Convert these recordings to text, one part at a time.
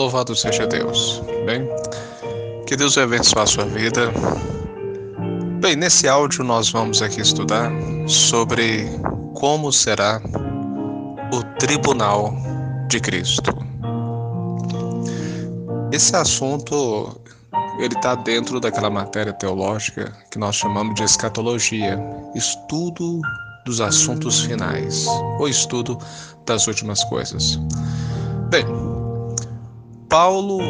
Louvado seja Deus. Bem, que Deus vai abençoar a sua vida. Bem, nesse áudio nós vamos aqui estudar sobre como será o tribunal de Cristo. Esse assunto, ele está dentro daquela matéria teológica que nós chamamos de escatologia, estudo dos assuntos finais, ou estudo das últimas coisas. Bem, Paulo,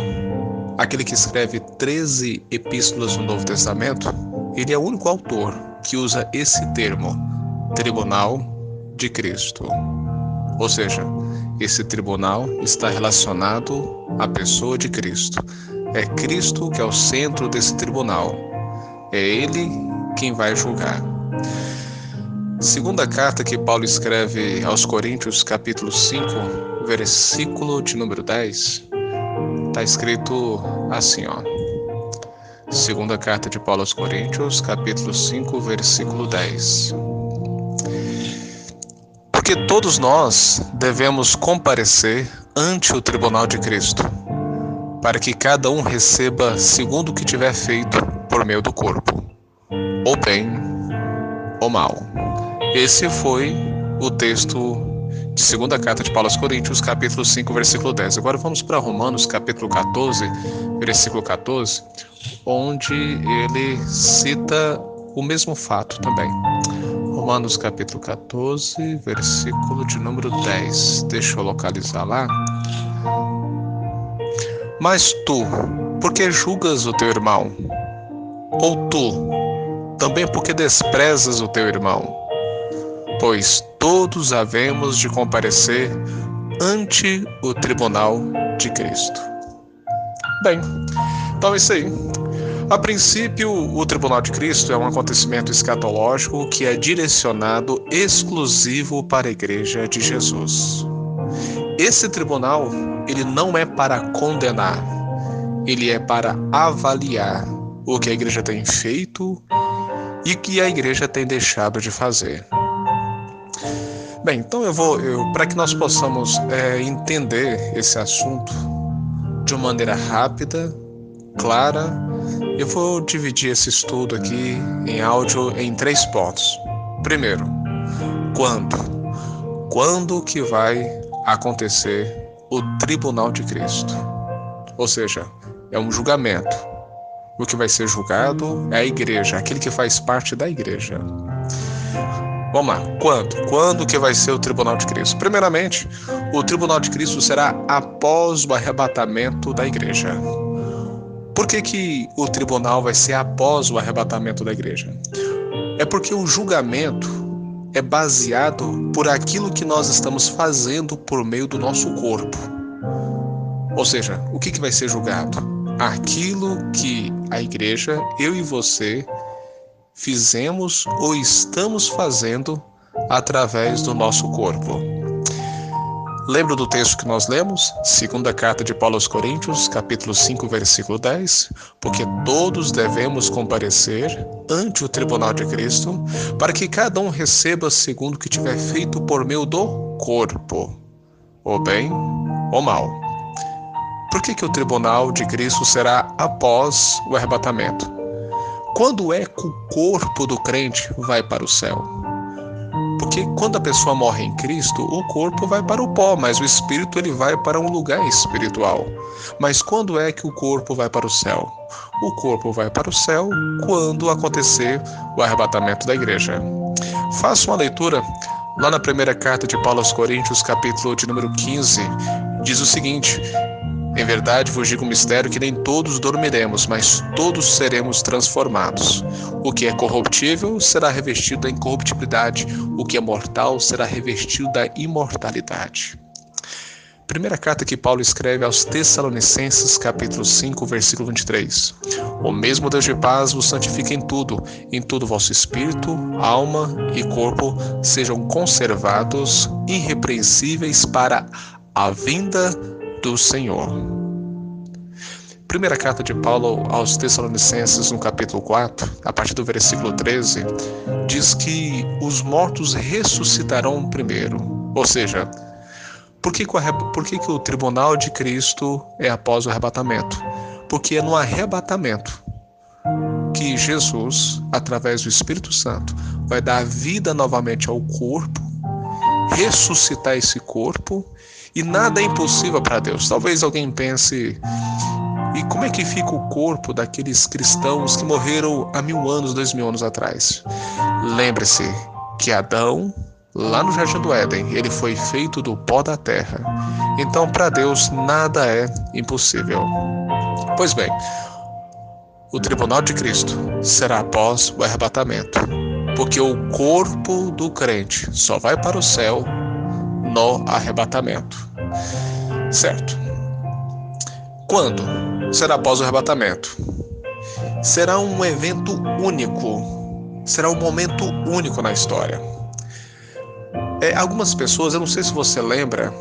aquele que escreve 13 epístolas no Novo Testamento, ele é o único autor que usa esse termo, tribunal de Cristo. Ou seja, esse tribunal está relacionado à pessoa de Cristo. É Cristo que é o centro desse tribunal. É Ele quem vai julgar. Segunda carta que Paulo escreve aos Coríntios, capítulo 5, versículo de número 10, está escrito assim, Segunda carta de Paulo aos Coríntios, capítulo 5, versículo 10. Porque todos nós devemos comparecer ante o tribunal de Cristo, para que cada um receba segundo o que tiver feito por meio do corpo, ou bem ou mal. Esse foi o texto de segunda carta de Paulo aos Coríntios, capítulo 5, versículo 10. Agora vamos para Romanos, capítulo 14, versículo 14, onde ele cita o mesmo fato também. Romanos, capítulo 14, versículo de número 10. Deixa eu localizar lá. Mas tu, por que julgas o teu irmão? Ou tu, também por que desprezas o teu irmão? Pois todos havemos de comparecer ante o tribunal de Cristo. Bem, então é isso aí. A princípio, o tribunal de Cristo é um acontecimento escatológico que é direcionado exclusivo para a Igreja de Jesus. Esse tribunal, ele não é para condenar, ele é para avaliar o que a Igreja tem feito e o que a Igreja tem deixado de fazer. Bem, então para que nós possamos entender esse assunto de uma maneira rápida, clara, eu vou dividir esse estudo aqui em áudio em 3 pontos. Primeiro, quando? Quando que vai acontecer o tribunal de Cristo? Ou seja, é um julgamento. O que vai ser julgado é a igreja, aquele que faz parte da igreja. Vamos lá, quando? Quando que vai ser o tribunal de Cristo? Primeiramente, o tribunal de Cristo será após o arrebatamento da igreja. Por que o tribunal vai ser após o arrebatamento da igreja? É porque o julgamento é baseado por aquilo que nós estamos fazendo por meio do nosso corpo. Ou seja, o que vai ser julgado? Aquilo que a igreja, eu e você, fizemos ou estamos fazendo através do nosso corpo. Lembra do texto que nós lemos? Segunda carta de Paulo aos Coríntios, capítulo 5, versículo 10. Porque todos devemos comparecer ante o tribunal de Cristo, para que cada um receba segundo o que tiver feito por meio do corpo, ou bem ou mal. Por que o tribunal de Cristo será após o arrebatamento? Quando é que o corpo do crente vai para o céu? Porque quando a pessoa morre em Cristo, o corpo vai para o pó, mas o espírito ele vai para um lugar espiritual. Mas quando é que o corpo vai para o céu? O corpo vai para o céu quando acontecer o arrebatamento da igreja. Faça uma leitura lá na primeira carta de Paulo aos Coríntios, capítulo de número 15, diz o seguinte: em verdade vos digo um mistério, que nem todos dormiremos, mas todos seremos transformados. O que é corruptível será revestido da incorruptibilidade, o que é mortal será revestido da imortalidade. Primeira carta que Paulo escreve aos Tessalonicenses, capítulo 5, versículo 23. O mesmo Deus de paz vos santifica em tudo vosso espírito, alma e corpo sejam conservados irrepreensíveis para a vinda do Senhor. Primeira carta de Paulo aos Tessalonicenses, no capítulo 4, a partir do versículo 13, diz que os mortos ressuscitarão primeiro. Ou seja, Por que o tribunal de Cristo é após o arrebatamento? Porque é no arrebatamento que Jesus, através do Espírito Santo, vai dar vida novamente ao corpo, ressuscitar esse corpo, e nada é impossível para Deus. Talvez alguém pense, e como é que fica o corpo daqueles cristãos que morreram há 1000 anos, 2000 anos atrás? Lembre-se que Adão, lá no Jardim do Éden, ele foi feito do pó da terra. Então, para Deus, nada é impossível. Pois bem, o tribunal de Cristo será após o arrebatamento, porque o corpo do crente só vai para o céu no arrebatamento. Certo? Quando será após o arrebatamento? Será um evento único, será um momento único na história. Algumas pessoas, eu não sei se você lembra,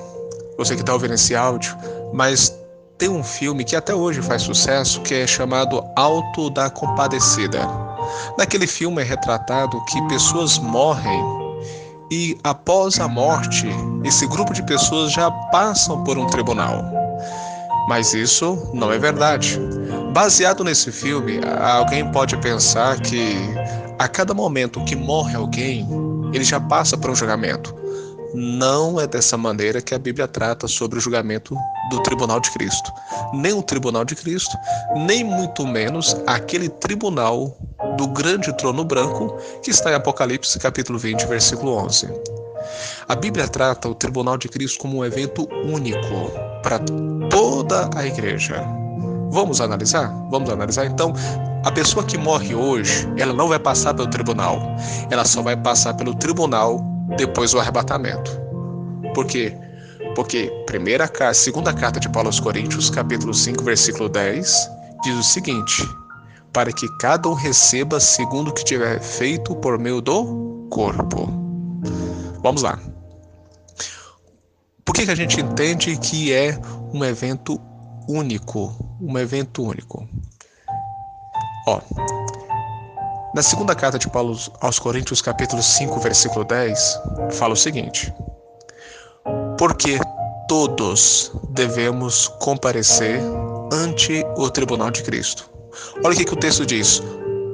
você que está ouvindo esse áudio, mas tem um filme que até hoje faz sucesso, que é chamado Alto da Compadecida. Naquele filme é retratado que pessoas morrem e após a morte, esse grupo de pessoas já passam por um tribunal. Mas isso não é verdade. Baseado nesse filme, alguém pode pensar que a cada momento que morre alguém, ele já passa por um julgamento. Não é dessa maneira que a Bíblia trata sobre o julgamento do tribunal de Cristo. Nem o tribunal de Cristo, nem muito menos aquele tribunal do grande trono branco que está em Apocalipse capítulo 20, versículo 11. A Bíblia trata o tribunal de Cristo como um evento único para toda a igreja. Vamos analisar? Vamos analisar então. A pessoa que morre hoje, ela não vai passar pelo tribunal. Ela só vai passar pelo tribunal depois do arrebatamento. Por quê? Porque segunda carta de Paulo aos Coríntios, capítulo 5, versículo 10, diz o seguinte: para que cada um receba segundo o que tiver feito por meio do corpo. Vamos lá. Por que a gente entende que é um evento único? Um evento único. Na segunda carta de Paulo aos Coríntios, capítulo 5, versículo 10, fala o seguinte: porque todos devemos comparecer ante o tribunal de Cristo. Olha o que o texto diz.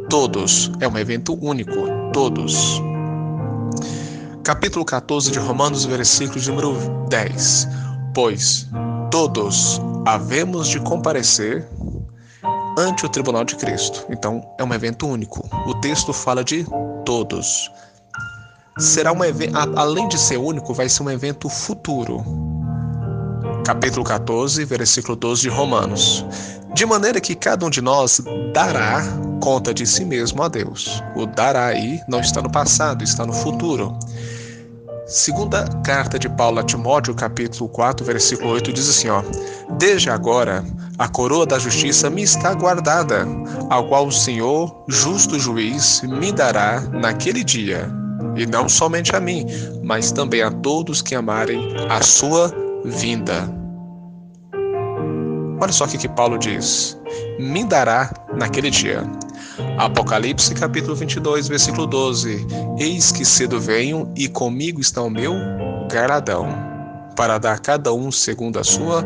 Todos. É um evento único. Todos. Capítulo 14 de Romanos, versículo número 10. Pois todos havemos de comparecer ante o tribunal de Cristo. Então, é um evento único. O texto fala de todos. Será um evento, além de ser único, vai ser um evento futuro. Capítulo 14, versículo 12 de Romanos. De maneira que cada um de nós dará conta de si mesmo a Deus. O dará aí não está no passado, está no futuro. Segunda carta de Paulo a Timóteo, capítulo 4, versículo 8, diz assim, desde agora a coroa da justiça me está guardada, ao qual o Senhor, justo juiz, me dará naquele dia, e não somente a mim, mas também a todos que amarem a sua vinda. Olha só o que Paulo diz. Me dará naquele dia. Apocalipse capítulo 22, versículo 12. Eis que cedo venho e comigo está o meu galardão, para dar a cada um segundo a sua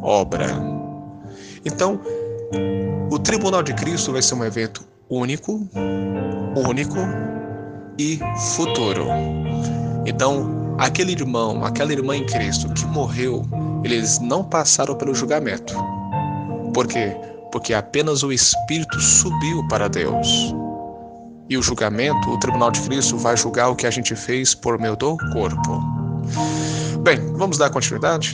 obra. Então, o tribunal de Cristo vai ser um evento único e futuro. Então, aquele irmão, aquela irmã em Cristo que morreu, eles não passaram pelo julgamento. Por quê? Porque apenas o Espírito subiu para Deus. E o julgamento, o tribunal de Cristo vai julgar o que a gente fez por meio do corpo. Bem, vamos dar continuidade?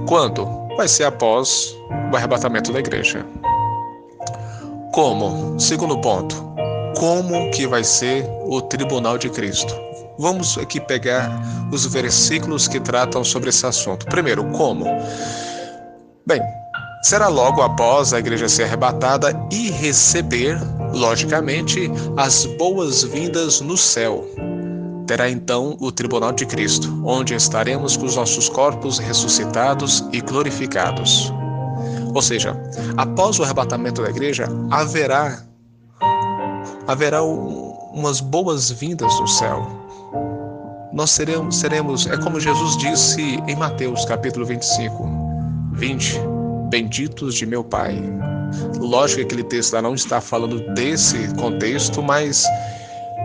Quando? Vai ser após o arrebatamento da igreja. Como? Segundo ponto. Como que vai ser o tribunal de Cristo? Vamos aqui pegar os versículos que tratam sobre esse assunto. Primeiro, como? Bem, será logo após a igreja ser arrebatada e receber, logicamente, as boas-vindas no céu. Terá então o tribunal de Cristo, onde estaremos com os nossos corpos ressuscitados e glorificados. Ou seja, após o arrebatamento da igreja, haverá umas boas-vindas no céu. nós seremos, é como Jesus disse em Mateus capítulo 25, 20, benditos de meu Pai. Lógico que aquele texto lá não está falando desse contexto, mas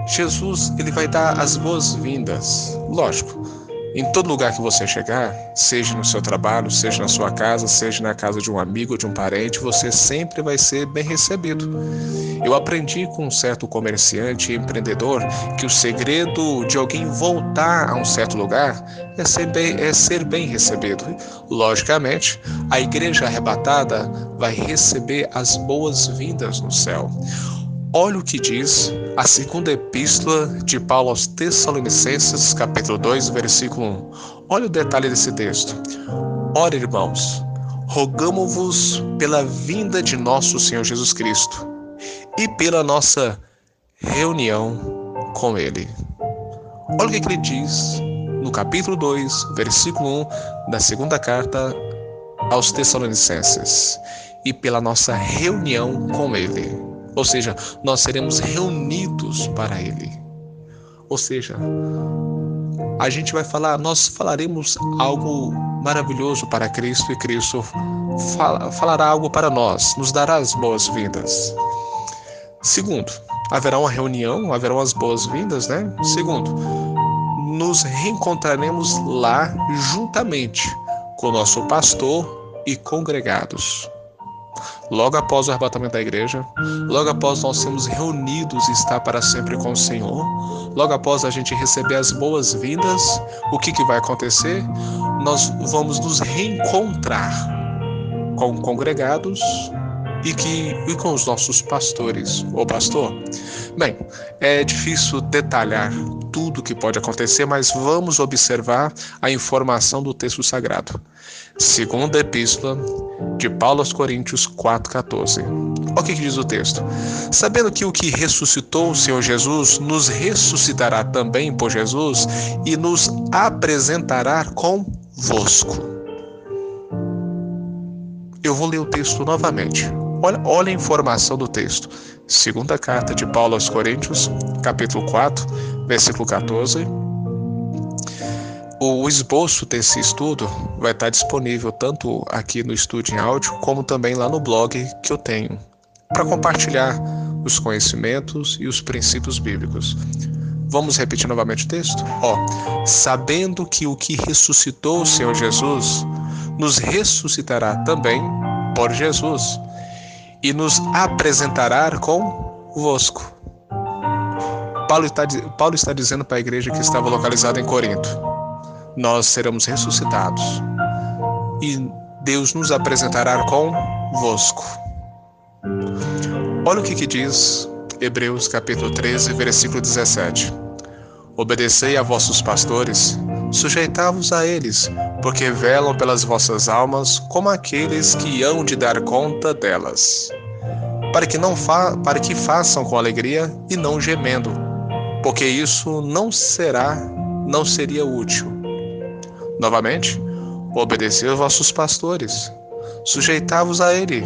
Jesus, ele vai dar as boas-vindas. Lógico, em todo lugar que você chegar, seja no seu trabalho, seja na sua casa, seja na casa de um amigo ou de um parente, você sempre vai ser bem recebido. Eu aprendi com um certo comerciante e empreendedor que o segredo de alguém voltar a um certo lugar é ser bem recebido. Logicamente, a igreja arrebatada vai receber as boas-vindas no céu. Olha o que diz a segunda epístola de Paulo aos Tessalonicenses, capítulo 2, versículo 1. Olha o detalhe desse texto. Ora, irmãos, rogamo-vos pela vinda de nosso Senhor Jesus Cristo e pela nossa reunião com Ele. Olha o que ele diz no capítulo 2, versículo 1 da segunda carta aos Tessalonicenses. E pela nossa reunião com Ele. Ou seja, nós seremos reunidos para Ele. Ou seja, a gente vai falar, nós falaremos algo maravilhoso para Cristo e Cristo falará algo para nós, nos dará as boas-vindas. Segundo, haverá uma reunião, haverão as boas-vindas, né? Segundo, nos reencontraremos lá juntamente com o nosso pastor e congregados. Logo após o arrebatamento da igreja, logo após nós sermos reunidos e estar para sempre com o Senhor, logo após a gente receber as boas-vindas, o que vai acontecer? Nós vamos nos reencontrar com congregados e com os nossos pastores ou pastor. Bem, é difícil detalhar tudo o que pode acontecer, mas vamos observar a informação do texto sagrado. Segunda epístola de Paulo aos Coríntios 4,14. Olha o que diz o texto. Sabendo que o que ressuscitou o Senhor Jesus nos ressuscitará também por Jesus e nos apresentará convosco. Eu vou ler o texto novamente. Olha a informação do texto. Segunda carta de Paulo aos Coríntios, capítulo 4, versículo 14. O esboço desse estudo vai estar disponível tanto aqui no estúdio em áudio, como também lá no blog que eu tenho, para compartilhar os conhecimentos e os princípios bíblicos. Vamos repetir novamente o texto? Sabendo que o que ressuscitou o Senhor Jesus nos ressuscitará também por Jesus e nos apresentará convosco. Paulo está dizendo para a igreja que estava localizada em Corinto: nós seremos ressuscitados e Deus nos apresentará convosco. Olha o que diz Hebreus capítulo 13, versículo 17. Obedecei a vossos pastores, sujeitai-vos a eles, porque velam pelas vossas almas como aqueles que hão de dar conta delas, para que façam com alegria e não gemendo, porque isso não seria útil. Novamente, obedecei aos vossos pastores, sujeitai-vos a ele,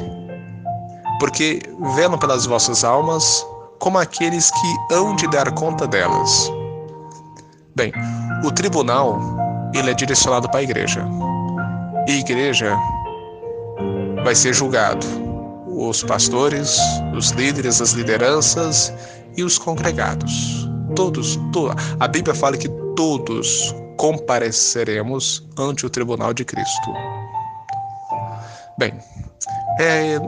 porque velam pelas vossas almas como aqueles que hão de dar conta delas. Bem, o tribunal, ele é direcionado para a igreja. E a igreja vai ser julgado. Os pastores, os líderes, as lideranças e os congregados. Todos. A Bíblia fala que todos compareceremos ante o tribunal de Cristo. Bem, é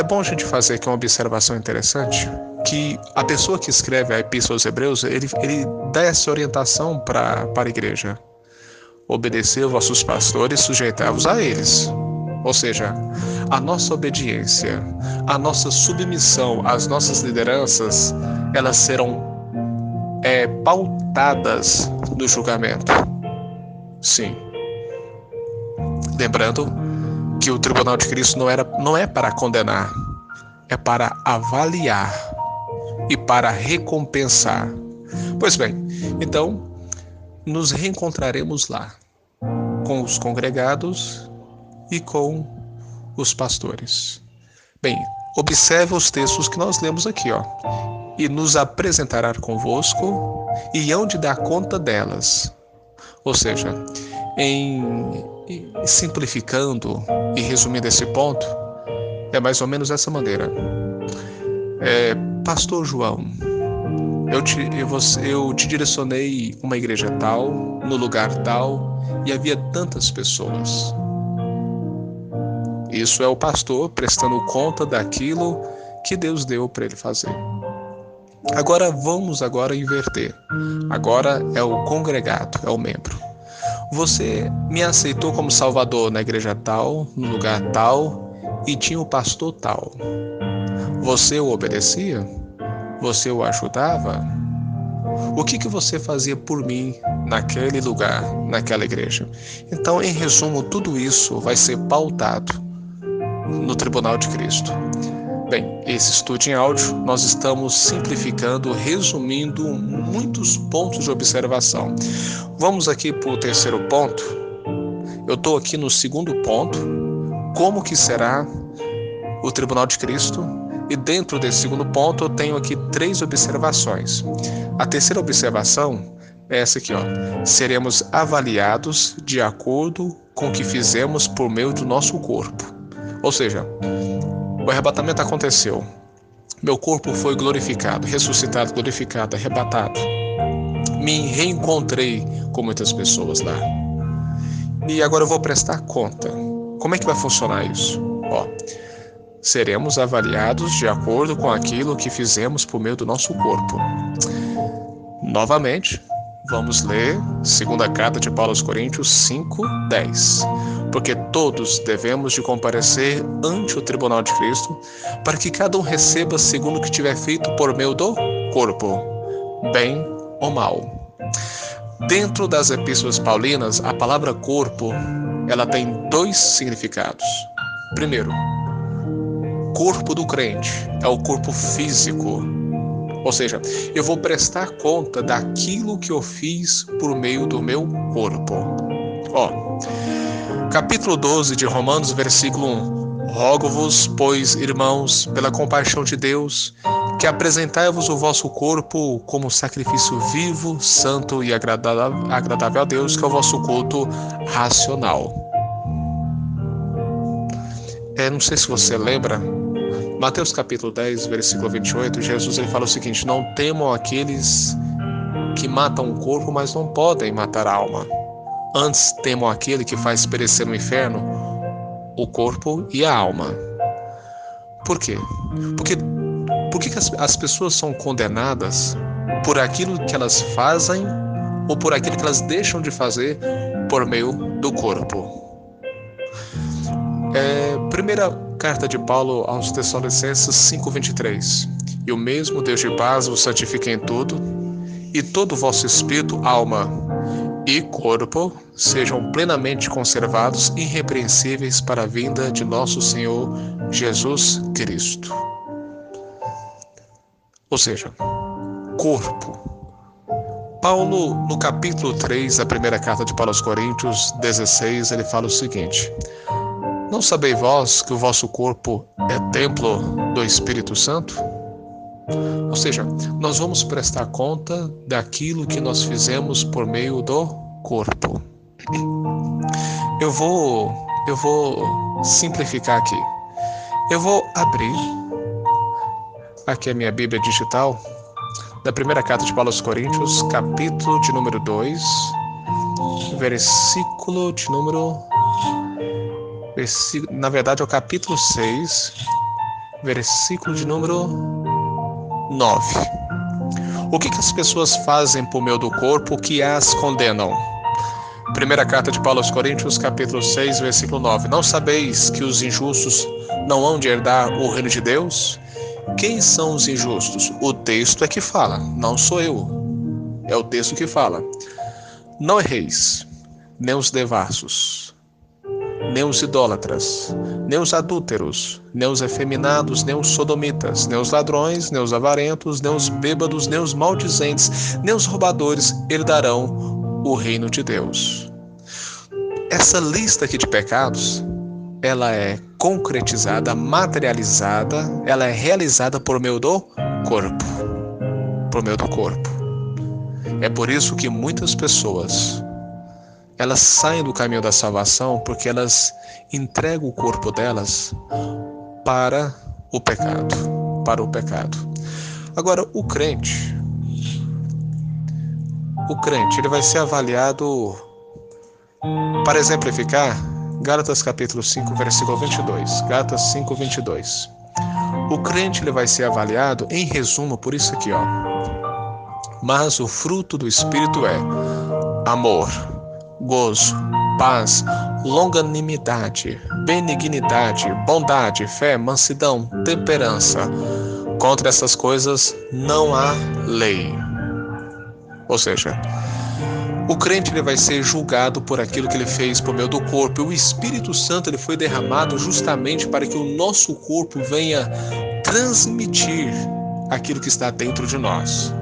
bom a gente fazer aqui uma observação interessante, que a pessoa que escreve a Epístola aos Hebreus, ele dá essa orientação para a igreja. Obedecei aos vossos pastores, sujeitai-vos a eles. Ou seja, a nossa obediência, a nossa submissão às nossas lideranças, elas serão pautadas no julgamento. Sim. Lembrando que o tribunal de Cristo não é para condenar, é para avaliar e para recompensar. Pois bem, então nos reencontraremos lá com os congregados e com os pastores. Bem, observe os textos que nós lemos aqui, e nos apresentará convosco, e hão de dar conta delas. Ou seja, simplificando e resumindo esse ponto, é mais ou menos dessa maneira. Pastor João, eu te direcionei uma igreja tal, no lugar tal, e havia tantas pessoas. Isso é o pastor prestando conta daquilo que Deus deu para ele fazer. Agora vamos inverter. Agora é o congregado, é o membro. Você me aceitou como Salvador na igreja tal, no lugar tal, e tinha o pastor tal. Você o obedecia? Você o ajudava? O que você fazia por mim naquele lugar, naquela igreja? Então, em resumo, tudo isso vai ser pautado no Tribunal de Cristo. Bem, esse estudo em áudio, nós estamos simplificando, resumindo muitos pontos de observação. Vamos aqui para o terceiro ponto. Eu estou aqui no segundo ponto, como que será o Tribunal de Cristo? E dentro desse segundo ponto eu tenho aqui 3 observações. A terceira observação é essa aqui, seremos avaliados de acordo com o que fizemos por meio do nosso corpo. Ou seja, o arrebatamento aconteceu. Meu corpo foi glorificado, ressuscitado, glorificado, arrebatado. Me reencontrei com muitas pessoas lá. E agora eu vou prestar conta. Como é que vai funcionar isso? Seremos avaliados de acordo com aquilo que fizemos por meio do nosso corpo. Novamente, vamos ler 2ª Carta de Paulo aos Coríntios 5:10. Porque todos devemos de comparecer ante o tribunal de Cristo, para que cada um receba segundo o que tiver feito por meio do corpo, bem ou mal. Dentro das epístolas paulinas, a palavra corpo, ela tem 2 significados. Primeiro, corpo do crente é o corpo físico. Ou seja, eu vou prestar conta daquilo que eu fiz por meio do meu corpo. Capítulo 12 de Romanos, versículo 1. Rogo-vos, pois, irmãos, pela compaixão de Deus, que apresentai-vos o vosso corpo como sacrifício vivo, santo e agradável a Deus, que é o vosso culto racional. Não sei se você lembra, Mateus capítulo 10, versículo 28, Jesus ele fala o seguinte: não temam aqueles que matam o corpo, mas não podem matar a alma. Antes temam aquele que faz perecer no inferno o corpo e a alma. Por quê? Por que as pessoas são condenadas por aquilo que elas fazem ou por aquilo que elas deixam de fazer por meio do corpo? Primeira carta de Paulo aos Tessalonicenses 5:23. E o mesmo Deus de paz vos santifique em tudo, e todo o vosso espírito, alma e corpo sejam plenamente conservados, irrepreensíveis para a vinda de nosso Senhor Jesus Cristo. Ou seja, corpo. Paulo, no capítulo 3 da primeira carta de Paulo aos Coríntios 16, ele fala o seguinte: não sabeis vós que o vosso corpo é templo do Espírito Santo? Ou seja, nós vamos prestar conta daquilo que nós fizemos por meio do corpo. Eu vou simplificar aqui. Eu vou abrir aqui a minha Bíblia digital, da primeira carta de Paulo aos Coríntios, capítulo de número 2, versículo de número... Na verdade é o capítulo 6, versículo de número 9. O que as pessoas fazem por meio do corpo que as condenam? Primeira carta de Paulo aos Coríntios, capítulo 6, versículo 9. Não sabeis que os injustos não hão de herdar o reino de Deus? Quem são os injustos? O texto é que fala, não sou eu. É o texto que fala. Não erreis, nem os devassos, nem os idólatras, nem os adúlteros, nem os efeminados, nem os sodomitas, nem os ladrões, nem os avarentos, nem os bêbados, nem os maldizentes, nem os roubadores herdarão o reino de Deus. Essa lista aqui de pecados, ela é concretizada, materializada, ela é realizada por meio do corpo. por meio do corpo. É por isso que muitas pessoas, elas saem do caminho da salvação porque elas entregam o corpo delas para o pecado, Agora, o crente, ele vai ser avaliado, para exemplificar, Gálatas capítulo 5, versículo 22. Gálatas 5, 22. O crente, ele vai ser avaliado, em resumo, por isso aqui, ó. Mas o fruto do Espírito é amor, gozo, paz, longanimidade, benignidade, bondade, fé, mansidão, temperança. Contra essas coisas não há lei. Ou seja, o crente, ele vai ser julgado por aquilo que ele fez por meio do corpo. E o Espírito Santo, ele foi derramado justamente para que o nosso corpo venha transmitir aquilo que está dentro de nós.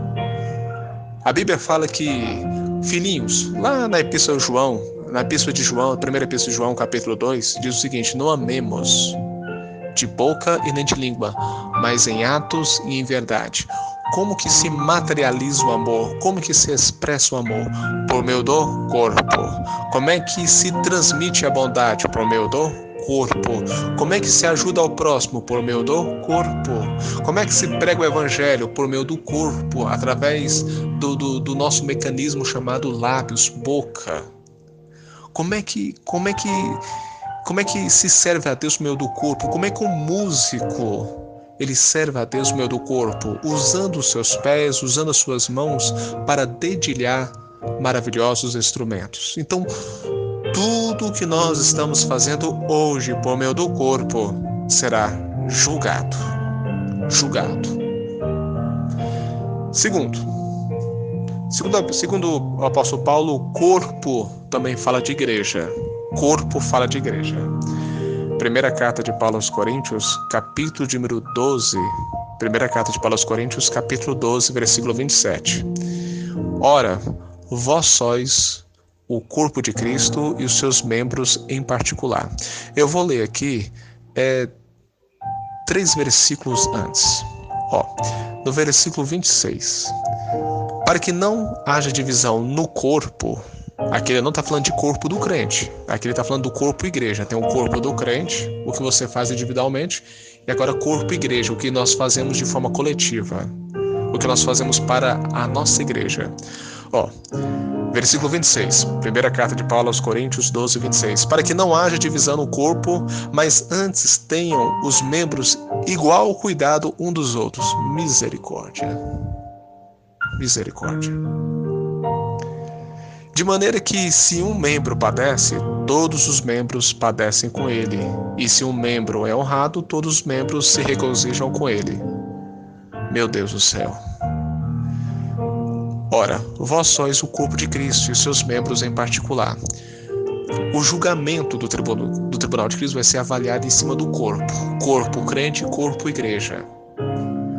A Bíblia fala que, filhinhos, lá na Epístola de João, primeira Epístola de João, capítulo 2, diz o seguinte: não amemos de boca e nem de língua, mas em atos e em verdade. Como que se materializa o amor? Como que se expressa o amor? Por meio do corpo. Como é que se transmite a bondade? Por meio do corpo. Como é que se ajuda ao próximo? Por meio do corpo. Como é que se prega o evangelho? Por meio do corpo, através do nosso mecanismo chamado lábios, boca. Como é que se serve a Deus por meio do corpo? Como é que um músico ele serve a Deus por meio do corpo? Usando os seus pés, usando as suas mãos para dedilhar maravilhosos instrumentos. Então, tudo que nós estamos fazendo hoje por meio do corpo será julgado. Segundo o apóstolo Paulo, o corpo também fala de igreja. Corpo fala de igreja. Primeira carta de Paulo aos Coríntios, capítulo de número 12. Primeira carta de Paulo aos Coríntios, capítulo 12, versículo 27. Ora, vós sois o corpo de Cristo e os seus membros em particular. Eu vou ler aqui 3 versículos antes. No versículo 26. Para que não haja divisão no corpo. Aqui ele não está falando de corpo do crente. Aqui ele está falando do corpo igreja. Tem o corpo do crente, o que você faz individualmente, e agora corpo igreja, o que nós fazemos de forma coletiva, o que nós fazemos para a nossa igreja. Versículo 26, primeira carta de Paulo aos Coríntios 12, 26. Para que não haja divisão no corpo, mas antes tenham os membros igual cuidado um dos outros. Misericórdia. De maneira que, se um membro padece, todos os membros padecem com ele. E se um membro é honrado, todos os membros se regozijam com ele. Meu Deus do céu. Ora, vós sois o corpo de Cristo e seus membros em particular. O julgamento do tribunal de Cristo vai ser avaliado em cima do corpo. Corpo crente, corpo igreja.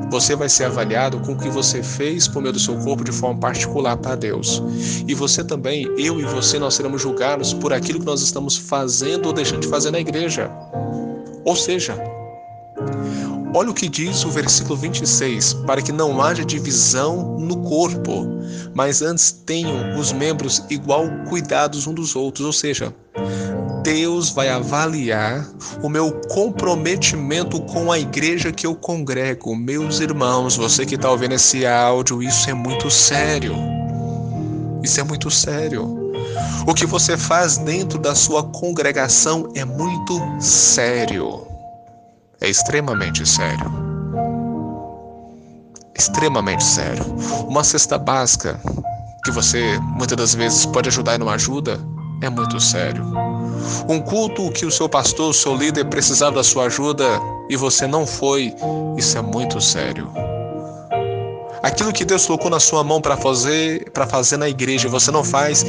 Você vai ser avaliado com o que você fez por meio do seu corpo de forma particular para Deus. E você também, eu e você, nós seremos julgados por aquilo que nós estamos fazendo ou deixando de fazer na igreja. Ou seja, olha o que diz o versículo 26, para que não haja divisão no corpo, mas antes tenham os membros igual cuidados uns dos outros. Ou seja, Deus vai avaliar o meu comprometimento com a igreja que eu congrego. Meus irmãos, você que está ouvindo esse áudio, isso é muito sério. Isso é muito sério. O que você faz dentro da sua congregação é muito sério. É extremamente sério. Extremamente sério. Uma cesta básica que você muitas das vezes pode ajudar e não ajuda é muito sério. Um culto que o seu pastor, o seu líder precisava da sua ajuda e você não foi, isso é muito sério. Aquilo que Deus colocou na sua mão para fazer na igreja e você não faz,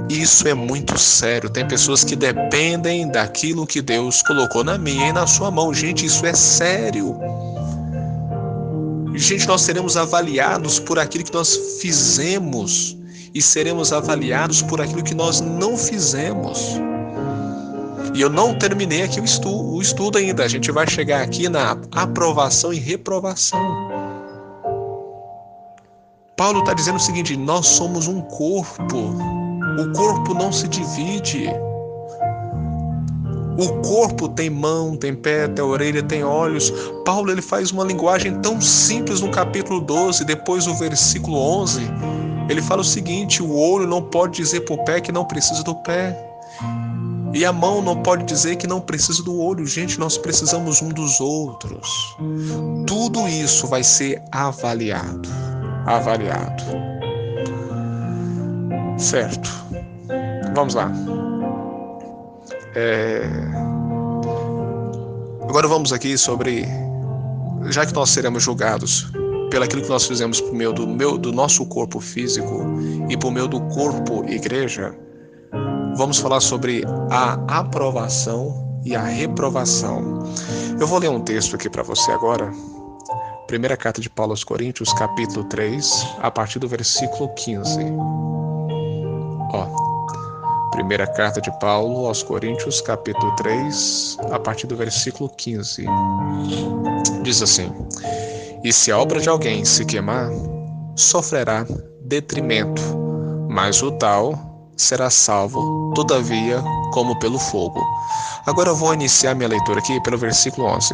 isso é muito sério. Tem pessoas que dependem daquilo que Deus colocou na minha e na sua mão. Gente, isso é sério. Gente, nós seremos avaliados por aquilo que nós fizemos e seremos avaliados por aquilo que nós não fizemos. E eu não terminei aqui o estudo ainda. A gente vai chegar aqui na aprovação e reprovação. Paulo está dizendo o seguinte: nós somos um corpo. O corpo não se divide. O corpo tem mão, tem pé, tem orelha, tem olhos. Paulo ele faz uma linguagem tão simples no capítulo 12, depois no versículo 11. Ele fala o seguinte: o olho não pode dizer para o pé que não precisa do pé. E a mão não pode dizer que não precisa do olho. Gente, nós precisamos um dos outros. Tudo isso vai ser avaliado. Certo. Vamos lá. Agora vamos aqui sobre... Já que nós seremos julgados pelo aquilo que nós fizemos por meio do nosso corpo físico e por meio do corpo igreja, vamos falar sobre a aprovação e a reprovação. Eu vou ler um texto aqui para você agora. Primeira carta de Paulo aos Coríntios, capítulo 3, a partir do versículo 15. Primeira carta de Paulo aos Coríntios, capítulo 3, a partir do versículo 15. Diz assim: e se a obra de alguém se queimar, sofrerá detrimento, mas o tal será salvo, todavia, como pelo fogo. Agora eu vou iniciar minha leitura aqui pelo versículo 11.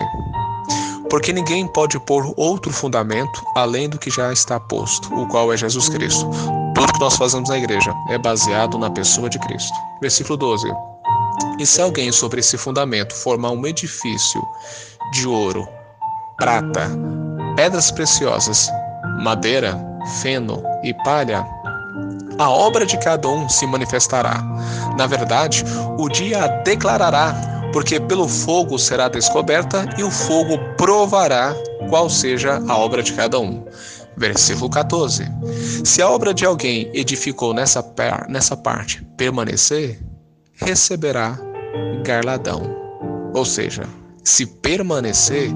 Porque ninguém pode pôr outro fundamento além do que já está posto, o qual é Jesus Cristo. Tudo que nós fazemos na igreja é baseado na pessoa de Cristo. Versículo 12. E se alguém sobre esse fundamento formar um edifício de ouro, prata, pedras preciosas, madeira, feno e palha, a obra de cada um se manifestará. Na verdade, o dia a declarará, porque pelo fogo será descoberta e o fogo provará qual seja a obra de cada um. Versículo 14. Se a obra de alguém edificou nessa parte permanecer, receberá galardão. Ou seja, se permanecer,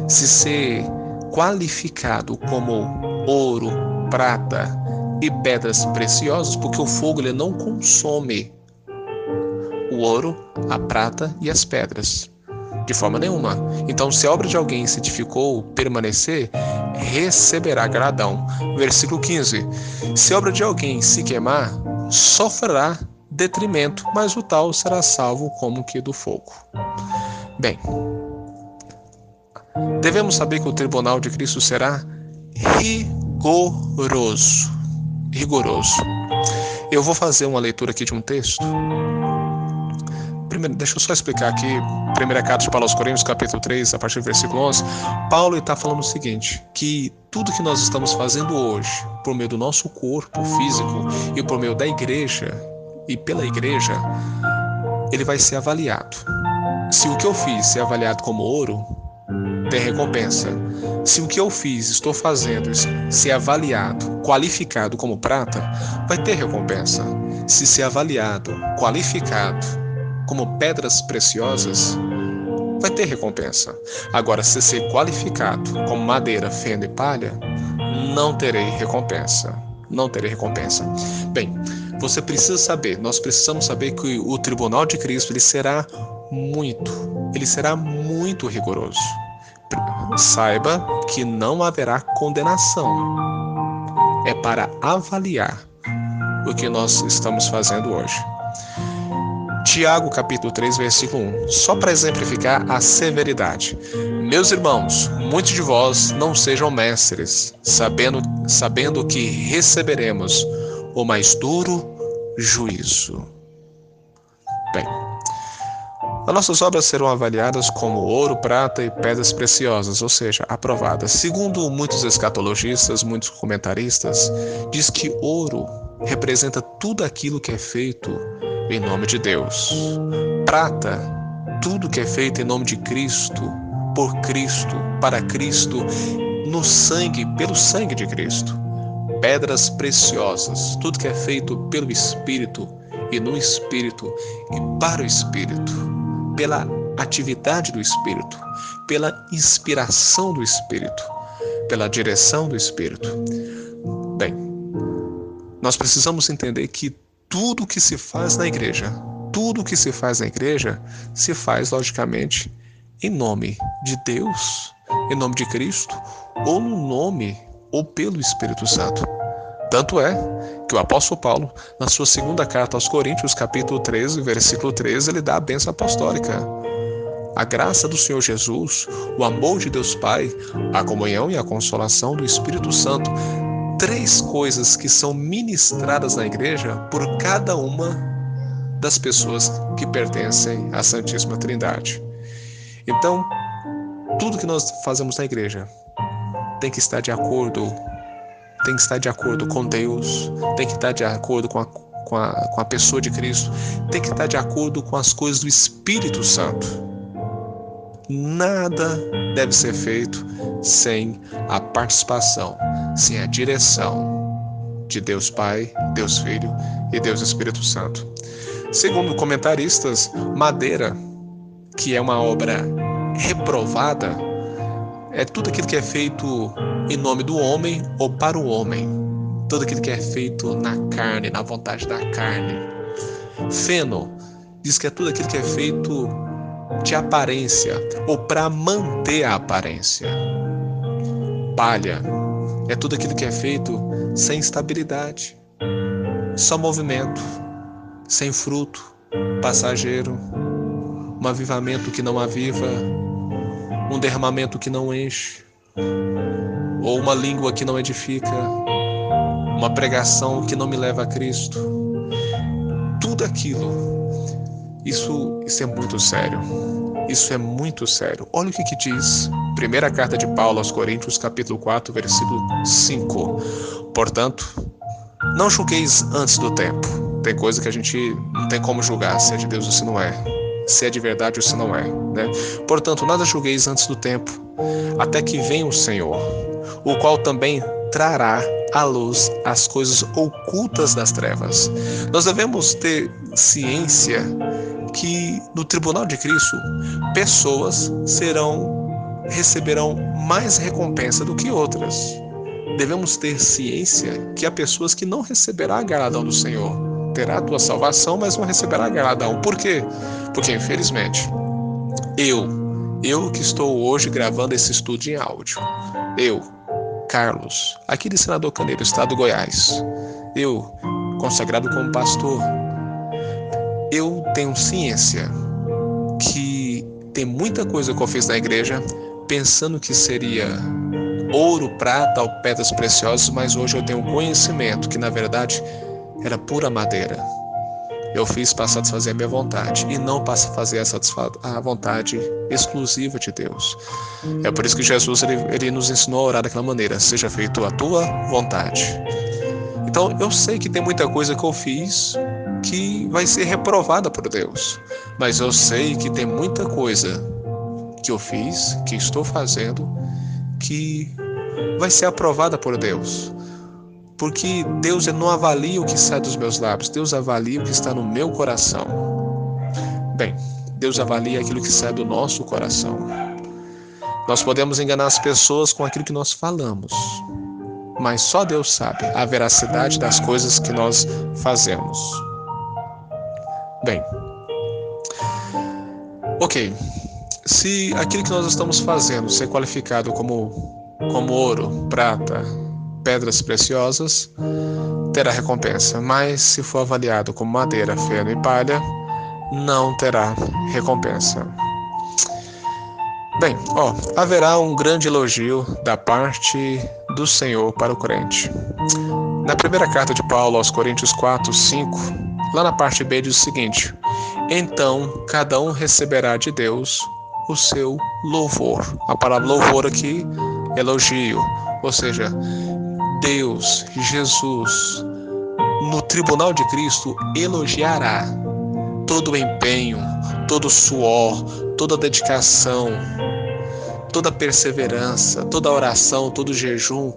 se ser qualificado como ouro, prata e pedras preciosas, porque o fogo ele não consome o ouro, a prata e as pedras de forma nenhuma. Então, se a obra de alguém se edificou permanecer, receberá galardão. Versículo 15. Se a obra de alguém se queimar, sofrerá detrimento, mas o tal será salvo como que do fogo. Bem, devemos saber que o tribunal de Cristo será rigoroso. Eu vou fazer uma leitura aqui de um texto. Primeiro, deixa eu só explicar aqui, primeira carta de Paulo aos Coríntios, capítulo 3, a partir do versículo 11. Paulo está falando o seguinte, que tudo que nós estamos fazendo hoje, por meio do nosso corpo físico e por meio da igreja e pela igreja, ele vai ser avaliado. Se o que eu fiz é avaliado como ouro, tem recompensa. Se o que eu fiz, estou fazendo, ser avaliado, qualificado como prata, vai ter recompensa. Se ser avaliado, qualificado como pedras preciosas, vai ter recompensa. Agora, se ser qualificado como madeira, feno e palha, não terei recompensa. Bem, você precisa saber, nós precisamos saber que o tribunal de Cristo ele será muito rigoroso. Saiba que não haverá condenação. É para avaliar o que nós estamos fazendo hoje. Tiago, capítulo 3, versículo 1. Só para exemplificar a severidade. Meus irmãos, muitos de vós não sejam mestres, sabendo que receberemos o mais duro juízo. Bem, as nossas obras serão avaliadas como ouro, prata e pedras preciosas, ou seja, aprovadas. Segundo muitos escatologistas, muitos comentaristas, diz que ouro representa tudo aquilo que é feito em nome de Deus. Prata, tudo que é feito em nome de Cristo, por Cristo, para Cristo, no sangue, pelo sangue de Cristo. Pedras preciosas, tudo que é feito pelo Espírito e no Espírito e para o Espírito, pela atividade do Espírito, pela inspiração do Espírito, pela direção do Espírito. Bem, nós precisamos entender que tudo que se faz na igreja, se faz, logicamente, em nome de Deus, em nome de Cristo, ou no nome, ou pelo Espírito Santo. Tanto é que o apóstolo Paulo, na sua segunda carta aos Coríntios, capítulo 13, versículo 13, ele dá a bênção apostólica. A graça do Senhor Jesus, o amor de Deus Pai, a comunhão e a consolação do Espírito Santo, 3 coisas que são ministradas na igreja por cada uma das pessoas que pertencem à Santíssima Trindade. Então, tudo que nós fazemos na igreja tem que estar de acordo com Deus, tem que estar de acordo com a pessoa de Cristo, tem que estar de acordo com as coisas do Espírito Santo. Nada deve ser feito sem a participação, sem a direção de Deus Pai, Deus Filho e Deus Espírito Santo. Segundo comentaristas, madeira, que é uma obra reprovada, é tudo aquilo que é feito em nome do homem ou para o homem. Tudo aquilo que é feito na carne, na vontade da carne. Feno diz que é tudo aquilo que é feito de aparência ou para manter a aparência. Palha é tudo aquilo que é feito sem estabilidade, só movimento, sem fruto, passageiro, um avivamento que não aviva, um derramamento que não enche, ou uma língua que não edifica, uma pregação que não me leva a Cristo. Tudo aquilo, isso é muito sério. Isso é muito sério. Olha o que diz primeira carta de Paulo aos Coríntios, capítulo 4, versículo 5. Portanto, não julgueis antes do tempo. Tem coisa que a gente não tem como julgar se é de Deus ou se não é. Se é de verdade ou se não é, né? Portanto, nada julgueis antes do tempo, até que venha o Senhor, o qual também trará à luz as coisas ocultas das trevas. Nós devemos ter ciência que no tribunal de Cristo, pessoas receberão mais recompensa do que outras. Devemos ter ciência que há pessoas que não receberá galardão do Senhor. Terá a tua salvação, mas não receberá galardão. Por quê? Porque, infelizmente, eu que estou hoje gravando esse estudo em áudio, eu, Carlos, aqui de Senador Caneiro, estado do Goiás, eu, consagrado como pastor, eu tenho ciência que tem muita coisa que eu fiz na igreja pensando que seria ouro, prata ou pedras preciosas, mas hoje eu tenho conhecimento que na verdade era pura madeira. Eu fiz para satisfazer a minha vontade e não para fazer a vontade exclusiva de Deus. É por isso que Jesus ele nos ensinou a orar daquela maneira: seja feita a tua vontade. Então eu sei que tem muita coisa que eu fiz que vai ser reprovada por Deus, mas eu sei que tem muita coisa que eu fiz, que estou fazendo, que vai ser aprovada por Deus. Porque Deus não avalia o que sai dos meus lábios, Deus avalia o que está no meu coração. Bem, Deus avalia aquilo que sai do nosso coração. Nós podemos enganar as pessoas com aquilo que nós falamos, mas só Deus sabe a veracidade das coisas que nós fazemos. Bem, ok, se aquilo que nós estamos fazendo ser qualificado como ouro, prata, pedras preciosas, terá recompensa, mas se for avaliado como madeira, feno e palha, não terá recompensa. Bem, haverá um grande elogio da parte do Senhor para o crente. Na primeira carta de Paulo aos Coríntios 4, 5, lá na parte B diz o seguinte: então cada um receberá de Deus o seu louvor. A palavra louvor aqui é elogio, ou seja, Deus, Jesus, no tribunal de Cristo, elogiará todo o empenho, todo o suor, toda a dedicação, toda a perseverança, toda a oração, todo o jejum,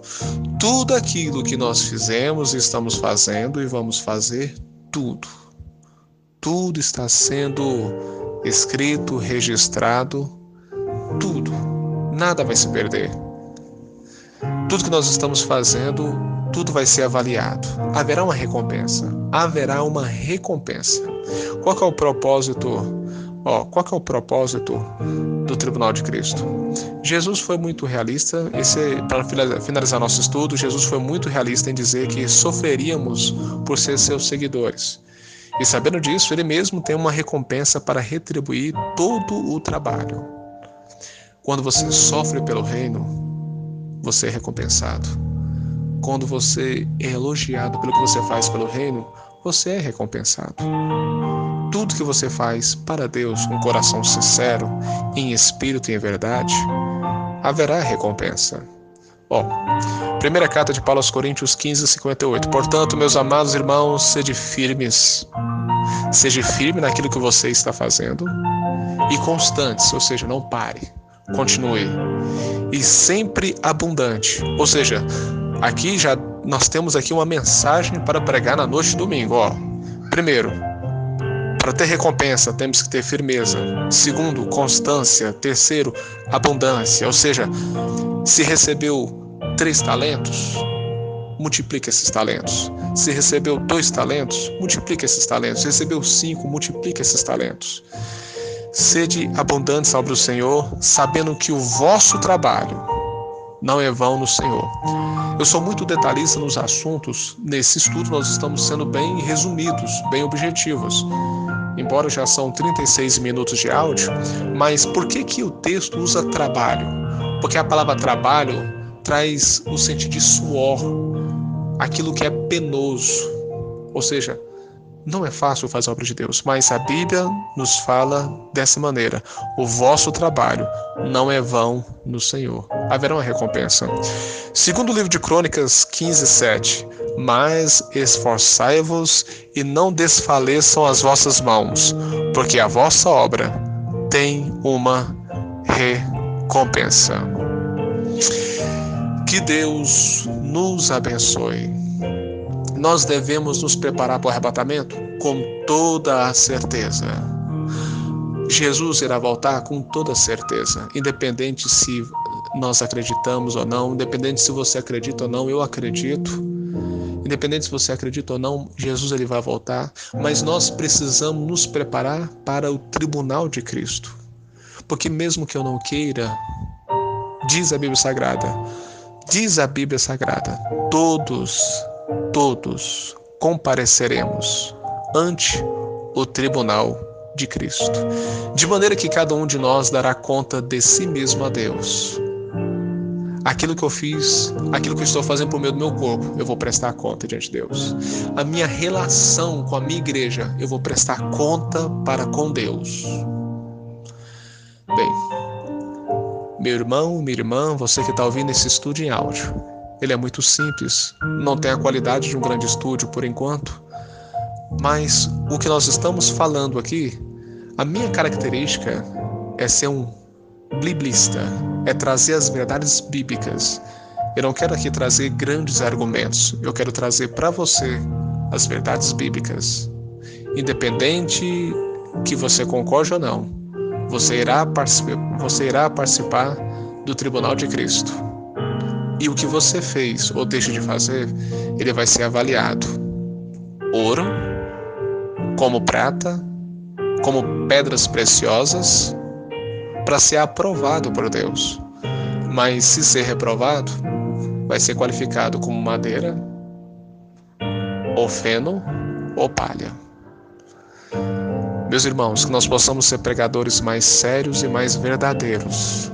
tudo aquilo que nós fizemos, estamos fazendo e vamos fazer, tudo está sendo escrito, registrado, tudo, nada vai se perder. Tudo que nós estamos fazendo, tudo vai ser avaliado. Haverá uma recompensa. Haverá uma recompensa. Qual que é o propósito? Qual que é o propósito do tribunal de Cristo. Jesus foi muito realista, para finalizar nosso estudo, Jesus foi muito realista em dizer que sofreríamos por ser seus seguidores. E sabendo disso, ele mesmo tem uma recompensa para retribuir todo o trabalho. Quando você sofre pelo reino, você é recompensado. Quando você é elogiado pelo que você faz pelo reino, você é recompensado. Tudo que você faz para Deus com coração sincero, em espírito e em verdade, haverá recompensa. Bom, primeira carta de Paulo aos Coríntios 15:58. Portanto, meus amados irmãos, sede firmes. Seja firme naquilo que você está fazendo e constantes, ou seja, não pare, continue. E sempre abundante, ou seja, nós temos aqui uma mensagem para pregar na noite de domingo. Primeiro, para ter recompensa, temos que ter firmeza. Segundo, constância. Terceiro, abundância. Ou seja, se recebeu 3 talentos, multiplique esses talentos. Se recebeu 2 talentos, multiplique esses talentos. Se recebeu 5, multiplique esses talentos. Sede abundantes sobre o Senhor, sabendo que o vosso trabalho não é vão no Senhor. Eu sou muito detalhista nos assuntos. Nesse estudo nós estamos sendo bem resumidos, bem objetivos. Embora já são 36 minutos de áudio, mas por que o texto usa trabalho? Porque a palavra trabalho traz o sentido de suor, aquilo que é penoso. Ou seja, não é fácil fazer a obra de Deus, mas a Bíblia nos fala dessa maneira: o vosso trabalho não é vão no Senhor. Haverá uma recompensa. Segundo o livro de Crônicas 15:7. Mas esforçai-vos e não desfaleçam as vossas mãos, porque a vossa obra tem uma recompensa. Que Deus nos abençoe. Nós devemos nos preparar para o arrebatamento com toda a certeza. Jesus irá voltar com toda certeza, independente se nós acreditamos ou não, independente se você acredita ou não, eu acredito. Independente se você acredita ou não, Jesus ele vai voltar, mas nós precisamos nos preparar para o tribunal de Cristo. Porque mesmo que eu não queira, diz a Bíblia Sagrada, todos compareceremos ante o tribunal de Cristo. De maneira que cada um de nós dará conta de si mesmo a Deus. Aquilo que eu fiz, aquilo que eu estou fazendo por meio do meu corpo, eu vou prestar conta diante de Deus. A minha relação com a minha igreja, eu vou prestar conta para com Deus. Bem, meu irmão, minha irmã, você que está ouvindo esse estúdio em áudio, ele é muito simples, não tem a qualidade de um grande estúdio por enquanto, mas o que nós estamos falando aqui, a minha característica é ser um biblista, é trazer as verdades bíblicas. Eu não quero aqui trazer grandes argumentos, eu quero trazer para você as verdades bíblicas. Independente que você concorde ou não, você irá participar do tribunal de Cristo. E o que você fez ou deixa de fazer, ele vai ser avaliado. Ouro, como prata, como pedras preciosas, para ser aprovado por Deus. Mas se ser reprovado, vai ser qualificado como madeira, ou feno, ou palha. Meus irmãos, que nós possamos ser pregadores mais sérios e mais verdadeiros.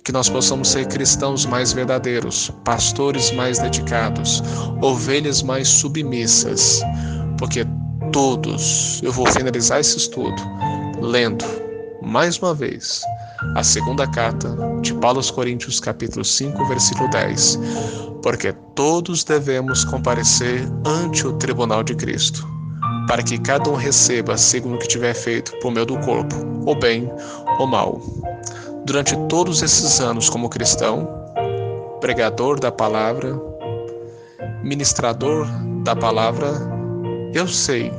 Que nós possamos ser cristãos mais verdadeiros, pastores mais dedicados, ovelhas mais submissas. Porque eu vou finalizar esse estudo lendo mais uma vez a segunda carta de Paulo aos Coríntios, capítulo 5, versículo 10. Porque todos devemos comparecer ante o tribunal de Cristo, para que cada um receba segundo o que tiver feito por meio do corpo, ou bem ou mal. Durante todos esses anos como cristão, pregador da palavra, ministrador da palavra, eu sei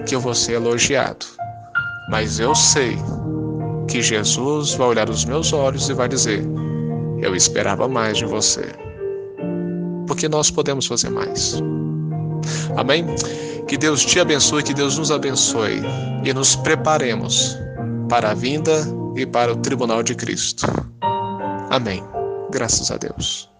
que eu vou ser elogiado, mas eu sei que Jesus vai olhar nos meus olhos e vai dizer: eu esperava mais de você. Porque nós podemos fazer mais. Amém? Que Deus te abençoe, que Deus nos abençoe e nos preparemos para a vinda e para o tribunal de Cristo. Amém. Graças a Deus.